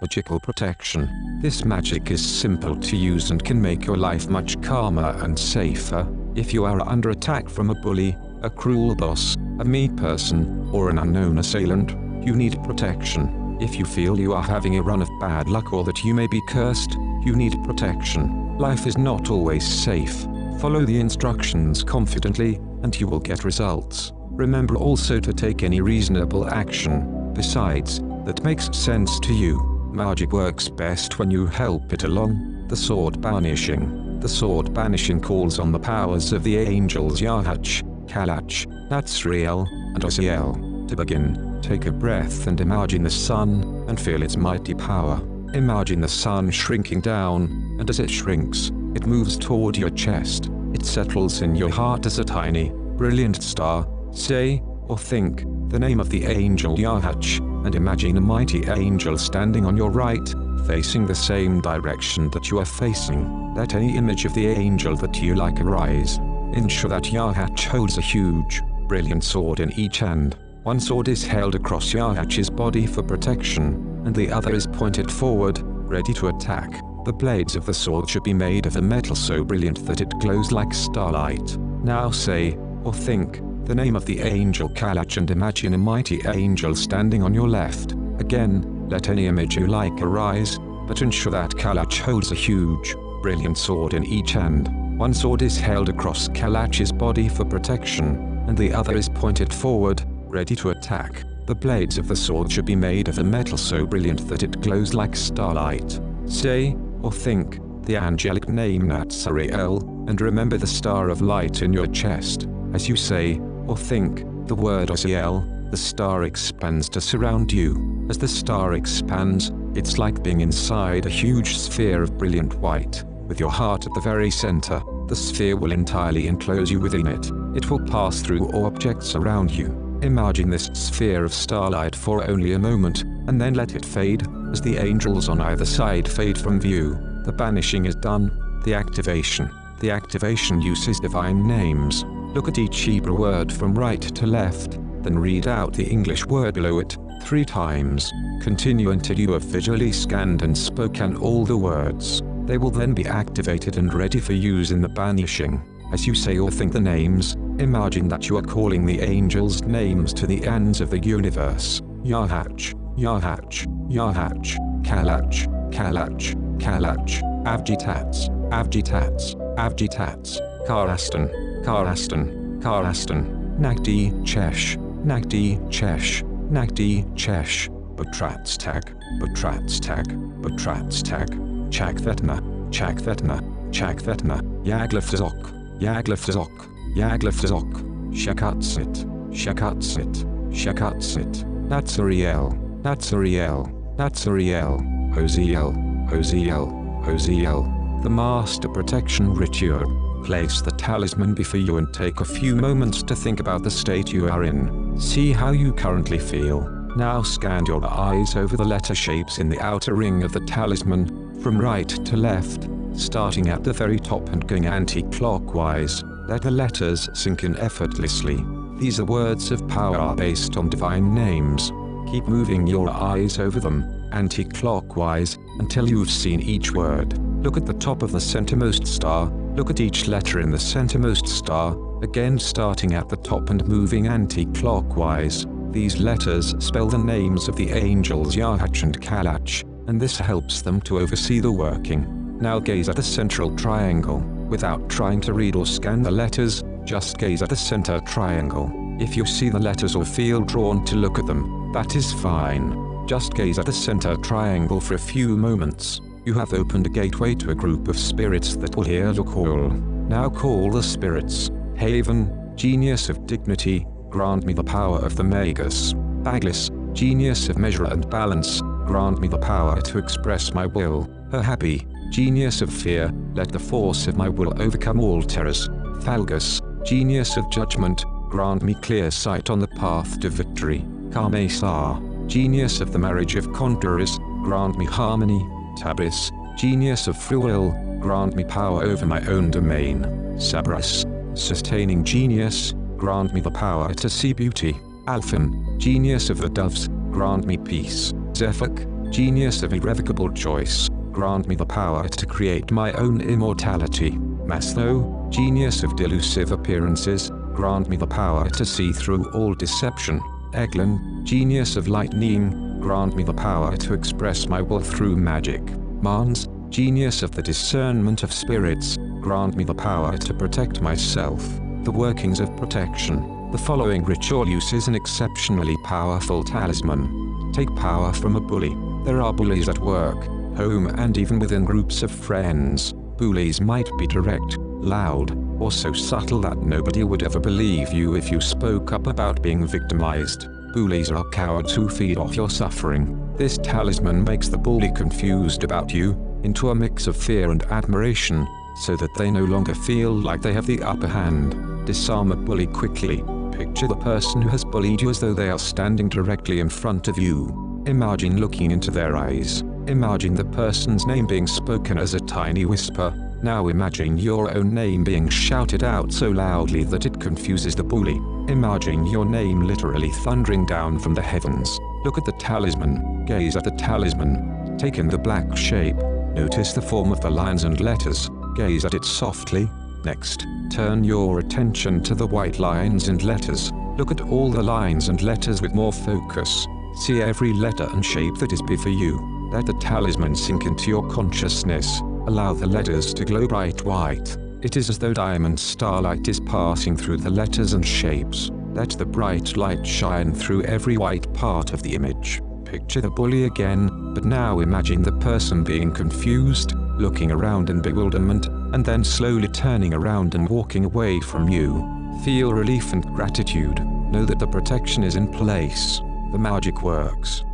Magickal Protection. This magic is simple to use and can make your life much calmer and safer. If you are under attack from a bully, a cruel boss, a mean person, or an unknown assailant, you need protection. If you feel you are having a run of bad luck or that you may be cursed, you need protection. Life is not always safe. Follow the instructions confidently, and you will get results. Remember also to take any reasonable action, besides, that makes sense to you. Magic works best when you help it along. The sword banishing. The sword banishing calls on the powers of the angels Yahach, Kalach, Natsriel, and Oziel. To begin, take a breath and imagine the sun, and feel its mighty power. Imagine the sun shrinking down, and as it shrinks, it moves toward your chest. It settles in your heart as a tiny, brilliant star. Say, or think, the name of the angel Yahach, and imagine a mighty angel standing on your right, facing the same direction that you are facing. Let any image of the angel that you like arise. Ensure that Yahach holds a huge, brilliant sword in each hand. One sword is held across Yahach's body for protection, and the other is pointed forward, ready to attack. The blades of the sword should be made of a metal so brilliant that it glows like starlight. Now say, or think, the name of the angel Kalach and imagine a mighty angel standing on your left. Again, let any image you like arise, but ensure that Kalach holds a huge, brilliant sword in each hand. One sword is held across Kalach's body for protection, and the other is pointed forward, ready to attack. The blades of the sword should be made of a metal so brilliant that it glows like starlight. Say, or think, the angelic name Natsariel, and remember the star of light in your chest. As you say, or think, the word Oziel, the star expands to surround you. As the star expands, it's like being inside a huge sphere of brilliant white. With your heart at the very center, the sphere will entirely enclose you within it. It will pass through all objects around you. Imagine this sphere of starlight for only a moment, and then let it fade, as the angels on either side fade from view. The banishing is done. The activation uses divine names. Look at each Hebrew word from right to left, then read out the English word below it 3 times. Continue until you have visually scanned and spoken all the words. They will then be activated and ready for use in the banishing. As you say or think the names, imagine that you are calling the angels' names to the ends of the universe. Yahach, Yahach, Yahach, Kalach, Kalach, Kalach, Avgitats, Avgitats, Avgitats, Karastan, Karastan, Karastan, Nagdi Chesh, Nagdi Chesh, Nagdi Chesh, Butratstag, Butratstag, Butratstag, Chakvetna, Chakvetna, Chakvetna, Yaglafzok, Yaglafzok, Yaglafzok, Shakatsit, Shakatsit, Shakatsit, Natsariel, Natsariel, Natsariel, Oziel, Oziel, Oziel. The Master Protection Ritual. Place the talisman before you and take a few moments to think about the state you are in. See how you currently feel. Now scan your eyes over the letter shapes in the outer ring of the talisman, from right to left, starting at the very top and going anti-clockwise. Let the letters sink in effortlessly. These are words of power based on divine names. Keep moving your eyes over them, anti-clockwise, until you've seen each word. Look at the top of the centermost star. Look at each letter in the centermost star, again starting at the top and moving anti-clockwise. These letters spell the names of the angels Yahach and Kalach, and this helps them to oversee the working. Now gaze at the central triangle. Without trying to read or scan the letters, just gaze at the center triangle. If you see the letters or feel drawn to look at them, that is fine. Just gaze at the center triangle for a few moments. You have opened a gateway to a group of spirits that will hear your call. Now call the spirits. Haven, genius of dignity, grant me the power of the Magus. Baglis, genius of measure and balance, grant me the power to express my will. Happy, genius of fear, let the force of my will overcome all terrors. Thalgus, genius of judgment, grant me clear sight on the path to victory. Karmesar, genius of the marriage of conquerors, grant me harmony. Tabis, genius of free will, grant me power over my own domain. Sabras, sustaining genius, grant me the power to see beauty. Alphen, genius of the doves, grant me peace. Zephak, genius of irrevocable choice, grant me the power to create my own immortality. Maslow, genius of delusive appearances, grant me the power to see through all deception. Eglin, genius of lightning, grant me the power to express my will through magic. Mans, genius of the discernment of spirits, grant me the power to protect myself. The workings of protection. The following ritual uses an exceptionally powerful talisman. Take power from a bully. There are bullies at work, home, and even within groups of friends. Bullies might be direct, loud, or so subtle that nobody would ever believe you if you spoke up about being victimized. Bullies are cowards who feed off your suffering. This talisman makes the bully confused about you, into a mix of fear and admiration, so that they no longer feel like they have the upper hand. Disarm a bully quickly. Picture the person who has bullied you as though they are standing directly in front of you. Imagine looking into their eyes. Imagine the person's name being spoken as a tiny whisper. Now imagine your own name being shouted out so loudly that it confuses the bully. Imagine your name literally thundering down from the heavens. Look at the talisman. Gaze at the talisman. Take in the black shape. Notice the form of the lines and letters. Gaze at it softly. Next, turn your attention to the white lines and letters. Look at all the lines and letters with more focus. See every letter and shape that is before you. Let the talisman sink into your consciousness. Allow the letters to glow bright white. It is as though diamond starlight is passing through the letters and shapes. Let the bright light shine through every white part of the image. Picture the bully again, but now imagine the person being confused, looking around in bewilderment, and then slowly turning around and walking away from you. Feel relief and gratitude. Know that the protection is in place. The magic works.